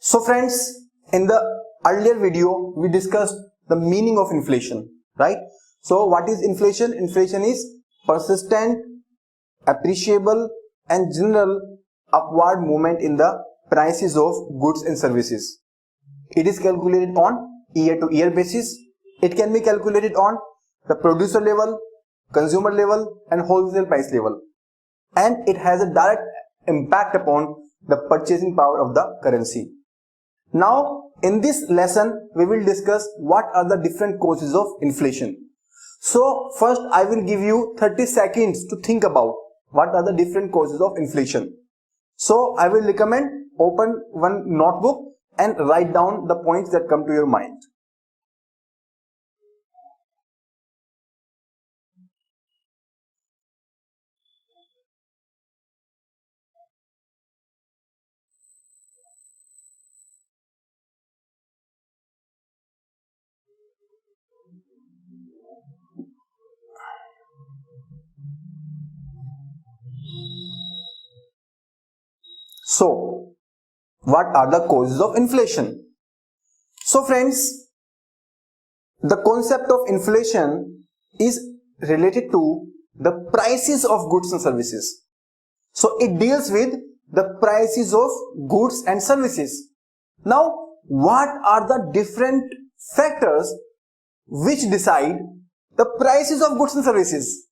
So friends, in the earlier video we discussed the meaning of inflation, right? So what is inflation? Inflation is persistent, appreciable and general upward movement in the prices of goods and services. It is calculated on year to year basis. It can be calculated on the producer level, consumer level and wholesale price level, and it has a direct impact upon the purchasing power of the currency. Now in this lesson we will discuss what are the different causes of inflation. So first I will give you 30 seconds to think about what are the different causes of inflation. So I will recommend open one notebook and write down the points that come to your mind. So what are the causes of inflation? So friends, the concept of inflation is related to the prices of goods and services. So it deals with the prices of goods and services. Now what are the different factors which decide the prices of goods and services?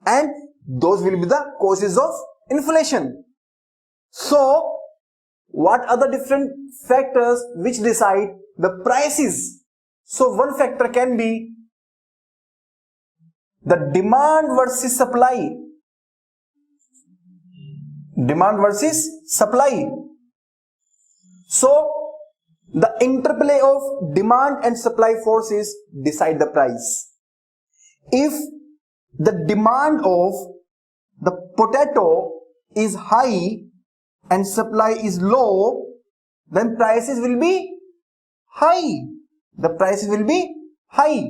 And those will be the causes of inflation. So what are the different factors which decide the prices? So one factor can be the demand versus supply. Demand versus supply. So the interplay of demand and supply forces decide the price. If the demand of the potato is high and supply is low, then prices will be high. The prices will be high.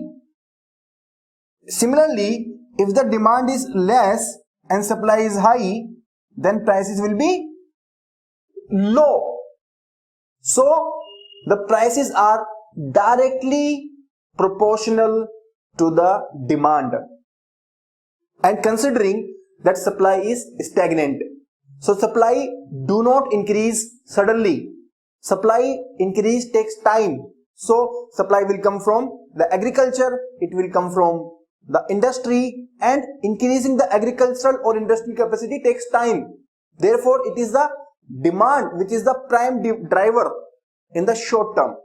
Similarly, if the demand is less and supply is high, then prices will be low. So the prices are directly proportional to the demand, and considering that supply is stagnant. So supply do not increase suddenly. Supply increase takes time. So supply will come from the agriculture, it will come from the industry, and increasing the agricultural or industrial capacity takes time. Therefore it is the demand which is the prime driver in the short term,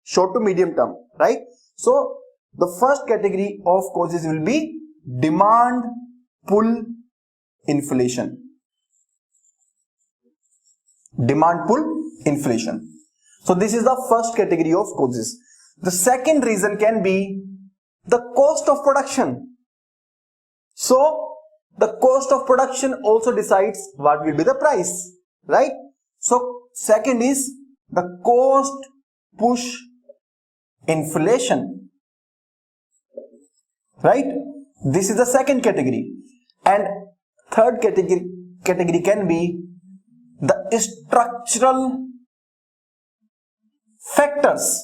short to medium term, right? So the first category of causes will be demand pull inflation. Demand pull inflation. So this is the first category of causes. The second reason can be the cost of production. So the cost of production also decides what will be the price, right? So second is the cost push inflation, right? This is the second category. And third category can be the structural factors.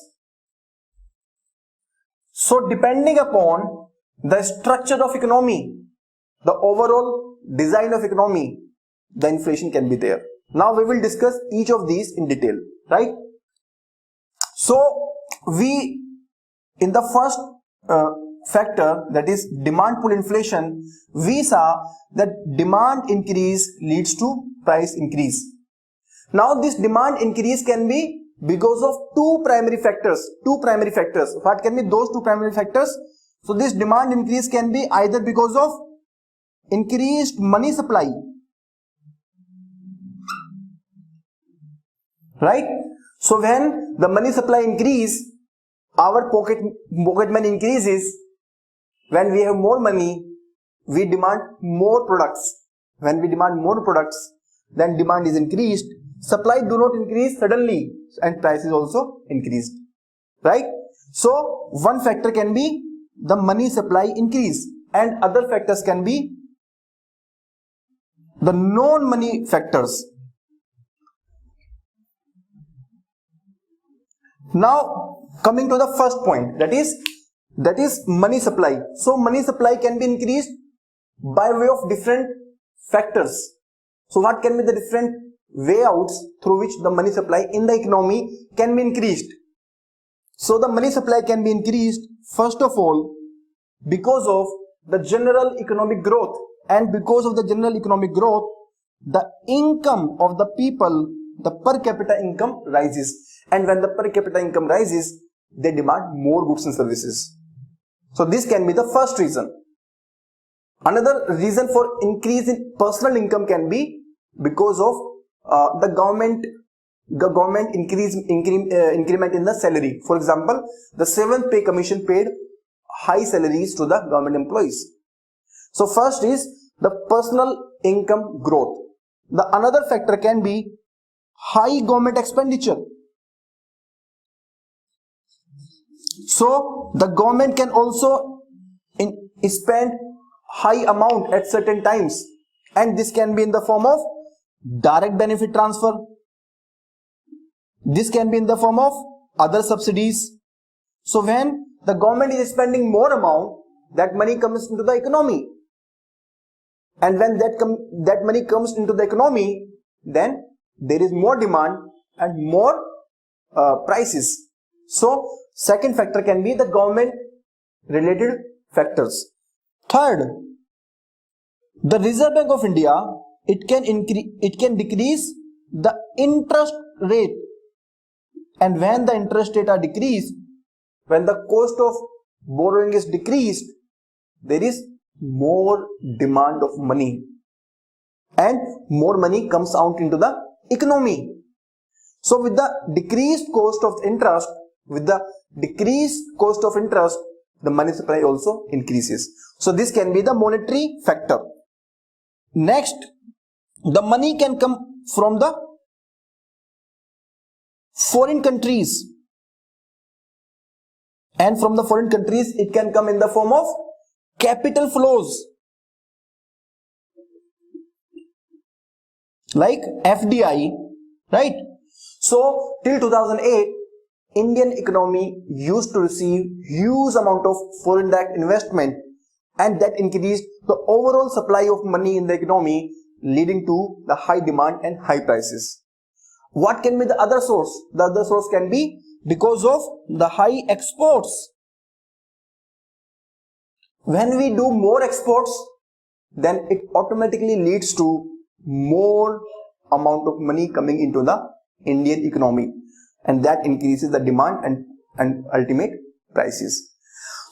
So depending upon the structure of economy, the overall design of economy, the inflation can be there. Now we will discuss each of these in detail, right? So we, in the first factor, that is demand pull inflation, we saw that demand increase leads to price increase. Now this demand increase can be because of two primary factors. What can be those two primary factors? So this demand increase can be either because of increased money supply, right? So when the money supply increase, our pocket money increases. When we have more money, we demand more products. When we demand more products, then demand is increased. Supply do not increase suddenly and price is also increased, right? So one factor can be the money supply increase, and other factors can be the non-money factors. Now coming to the first point, that is money supply. So money supply can be increased by way of different factors. So what can be the different wayouts through which the money supply in the economy can be increased? So the money supply can be increased first of all because of the general economic growth, and because of the general economic growth, the income of the people, the per capita income rises, and when the per capita income rises, they demand more goods and services. So this can be the first reason. Another reason for increase in personal income can be because of the government increment in the salary. For example, the 7th pay commission paid high salaries to the government employees. So first is the personal income growth. The another factor can be high government expenditure. So the government can also spend high amount at certain times, and this can be in the form of direct benefit transfer. This can be in the form of other subsidies. So when the government is spending more amount, that money comes into the economy, and when that money comes into the economy, then there is more demand and more prices. So second factor can be the government related factors. Third, the Reserve Bank of India, it can decrease the interest rate, and when the interest rate are decreased, when the cost of borrowing is decreased, there is more demand of money, and more money comes out into the economy. So with the decreased cost of interest, the money supply also increases. So this can be the monetary factor. Next, the money can come from the foreign countries, and from the foreign countries it can come in the form of capital flows like FDI, right? So till 2008, Indian economy used to receive huge amount of foreign direct investment, and that increased the overall supply of money in the economy, leading to the high demand and high prices. What can be the other source? The other source can be because of the high exports. When we do more exports, then it automatically leads to more amount of money coming into the Indian economy, and that increases the demand and ultimate prices.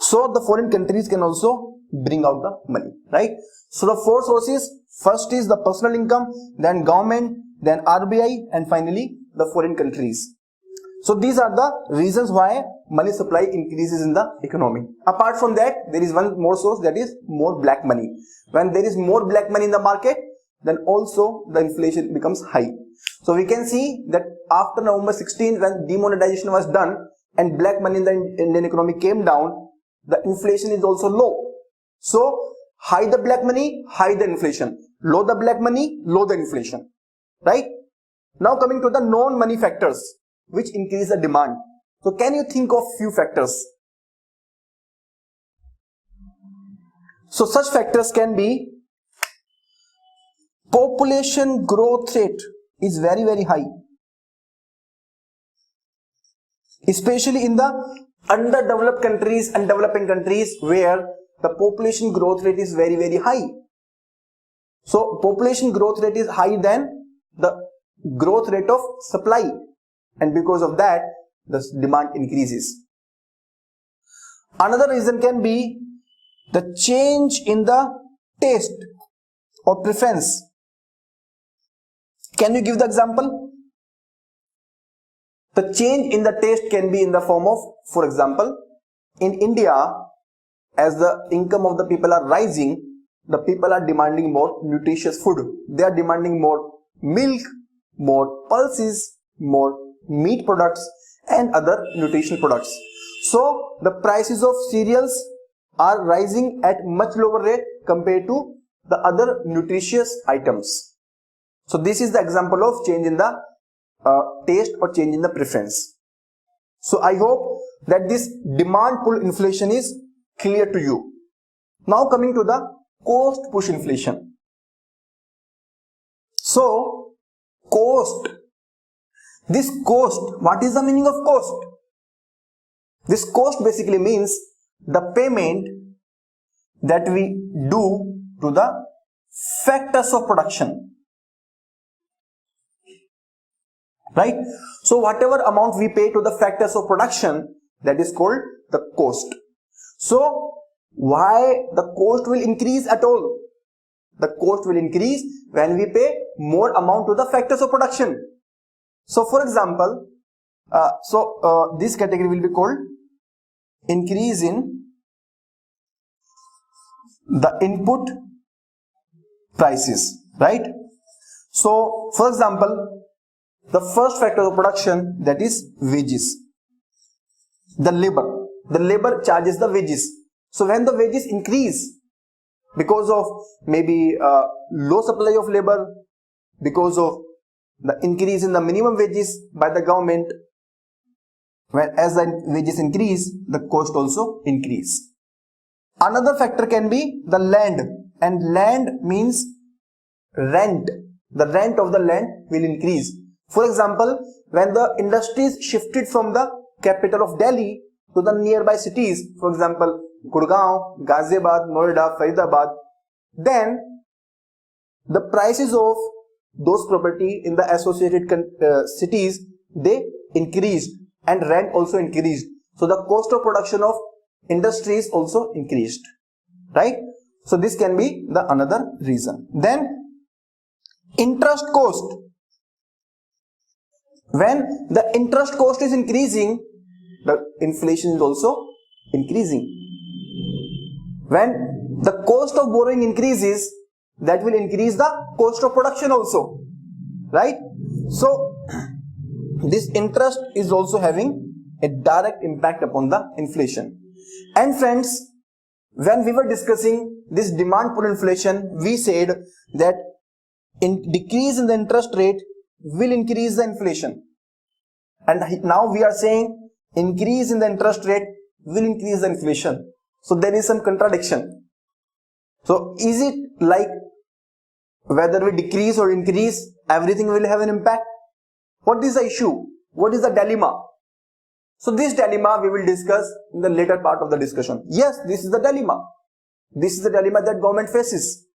So the foreign countries can also bring out the money, right? So the four sources: first is the personal income, then government, then RBI, and finally the foreign countries. So these are the reasons why money supply increases in the economy. Apart from that, there is one more source, that is more black money. When there is more black money in the market, then also the inflation becomes high. So we can see that after November 16, when demonetization was done and black money in the Indian economy came down, the inflation is also low. So high the black money, high the inflation. Low the black money, low the inflation, right? Now coming to the non-money factors which increase the demand. So can you think of few factors? So such factors can be population growth rate is very, very high, especially in the underdeveloped countries and developing countries where the population growth rate is very, very high. So population growth rate is higher than the growth rate of supply, and because of that the demand increases. Another reason can be the change in the taste or preference. Can you give the example? The change in the taste can be in the form of, for example, in India, as the income of the people are rising, the people are demanding more nutritious food. They are demanding more milk, more pulses, more meat products and other nutritional products. So the prices of cereals are rising at much lower rate compared to the other nutritious items. So this is the example of change in the taste or change in the preference. So I hope that this demand pull inflation is clear to you. Now coming to the cost push inflation. So cost, this cost, what is the meaning of cost? This cost basically means the payment that we do to the factors of production, right? So whatever amount we pay to the factors of production, that is called the cost. So why the cost will increase at all? The cost will increase when we pay more amount to the factors of production. So for example, this category will be called increase in the input prices, right? So for example, the first factor of production, that is wages. The labor charges the wages. So when the wages increase because of maybe low supply of labor, because of the increase in the minimum wages by the government, as the wages increase, the cost also increase. Another factor can be the land, and land means rent. The rent of the land will increase. For example, when the industries shifted from the capital of Delhi to the nearby cities, for example, Gurgaon, Ghaziabad, Noida, Faridabad, then the prices of those property in the associated cities, they increased, and rent also increased. So the cost of production of industries also increased, right? So this can be the another reason. Then interest cost. When the interest cost is increasing, the inflation is also increasing. When the cost of borrowing increases, that will increase the cost of production also, right? So this interest is also having a direct impact upon the inflation. And friends, when we were discussing this demand pull inflation, we said that decrease in the interest rate will increase the inflation, and now we are saying increase in the interest rate will increase the inflation. So there is some contradiction. So is it like whether we decrease or increase, everything will have an impact? What is the issue? What is the dilemma? So this dilemma we will discuss in the later part of the discussion. Yes, this is the dilemma. This is the dilemma that government faces,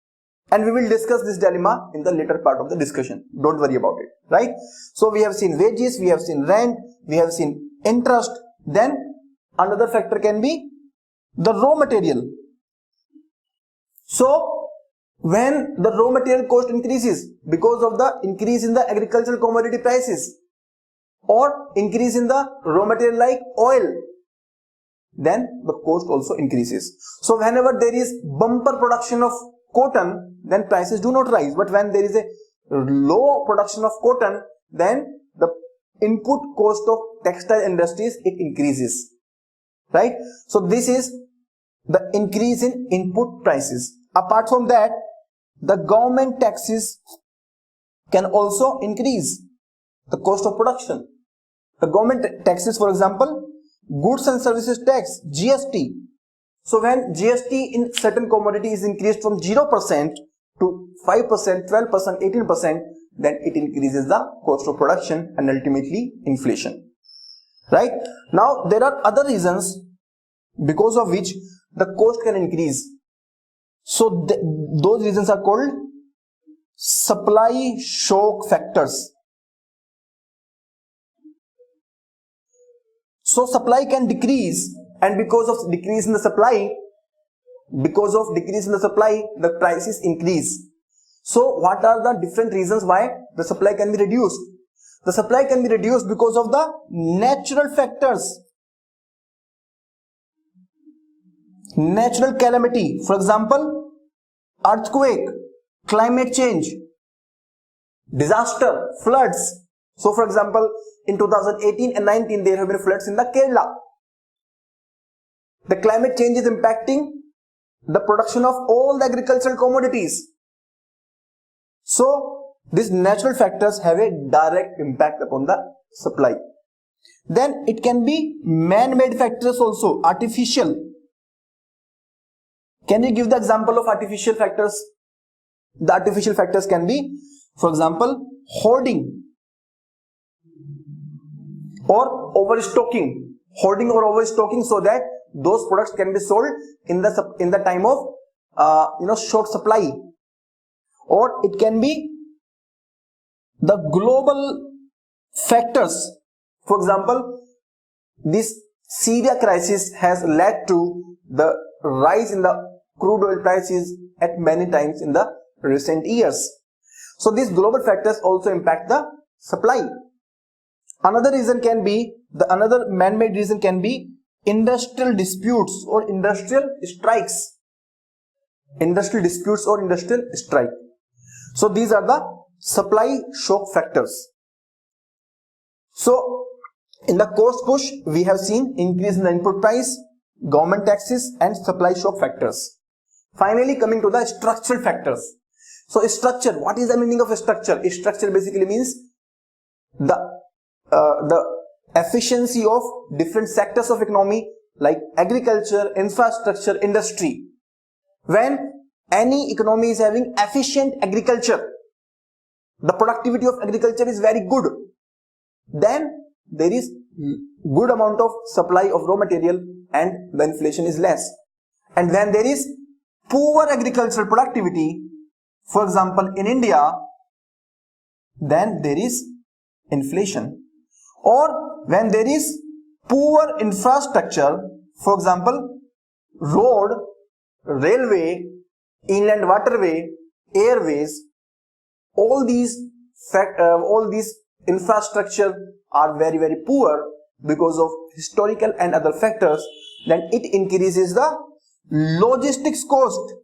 and we will discuss this dilemma in the later part of the discussion. Don't worry about it, right? So we have seen wages, we have seen rent, we have seen interest. Then another factor can be the raw material. So when the raw material cost increases because of the increase in the agricultural commodity prices or increase in the raw material like oil, then the cost also increases. So whenever there is bumper production of cotton, then prices do not rise. But when there is a low production of cotton, then the input cost of textile industries, it increases, right? So this is the increase in input prices. Apart from that, the government taxes can also increase the cost of production. The government taxes, for example, goods and services tax, GST. So when GST in certain commodity is increased from 0% to 5%, 12%, 18%, then it increases the cost of production and ultimately inflation, right? Now there are other reasons because of which the cost can increase. So those reasons are called supply shock factors. So supply can decrease, and because of decrease in the supply, the prices increase. So what are the different reasons why the supply can be reduced? The supply can be reduced because of the natural factors. Natural calamity, for example, earthquake, climate change, disaster, floods. So for example, in 2018 and 19 there have been floods in the Kerala. The climate change is impacting the production of all the agricultural commodities. So these natural factors have a direct impact upon the supply. Then it can be man-made factors also, artificial. Can you give the example of artificial factors? The artificial factors can be, for example, hoarding or overstocking. Hoarding or overstocking so that those products can be sold in the time of short supply. Or it can be the global factors. For example, this Syria crisis has led to the rise in the crude oil prices at many times in the recent years. So these global factors also impact the supply. Another reason can be, another man-made reason can be industrial disputes or industrial strikes. Industrial disputes or industrial strike. So these are the supply shock factors. So in the cost push, we have seen increase in the input price, government taxes and supply shock factors. Finally, coming to the structural factors. So structure, what is the meaning of a structure? A structure basically means the efficiency of different sectors of economy like agriculture, infrastructure, industry. When any economy is having efficient agriculture, the productivity of agriculture is very good, then there is good amount of supply of raw material and the inflation is less. And when there is poor agricultural productivity, for example in India, then there is inflation. Or when there is poor infrastructure, for example road, railway, inland waterway, airways, all these infrastructure are very, very poor because of historical and other factors, then it increases the logistics cost.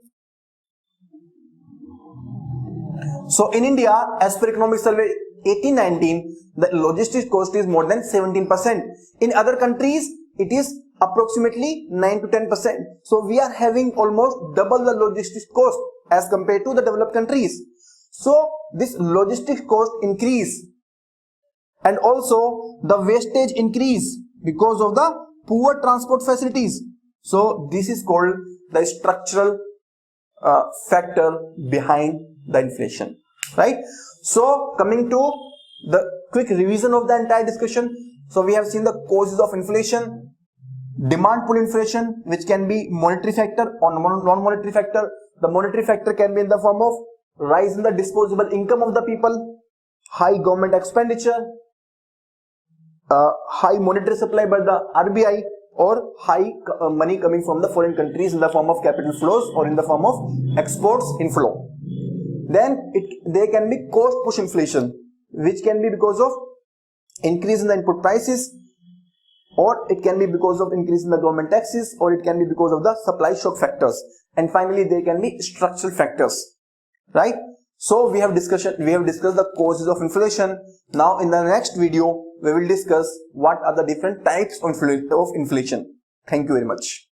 So in India, as per Economic Survey 1819, the logistics cost is more than 17%. In other countries, it is approximately 9 to 10%. So we are having almost double the logistics cost as compared to the developed countries. So this logistics cost increase and also the wastage increase because of the poor transport facilities. So this is called the structural factor behind the inflation, right? So coming to the quick revision of the entire discussion. So we have seen the causes of inflation, demand pull inflation, which can be monetary factor or non-monetary factor. The monetary factor can be in the form of rise in the disposable income of the people, high government expenditure, high monetary supply by the RBI, or high money coming from the foreign countries in the form of capital flows or in the form of exports inflow. Then there can be cost push inflation, which can be because of increase in the input prices, or it can be because of increase in the government taxes, or it can be because of the supply shock factors. And finally, there can be structural factors, right? So we have discussed the causes of inflation. Now in the next video, we will discuss what are the different types of inflation. Thank you very much.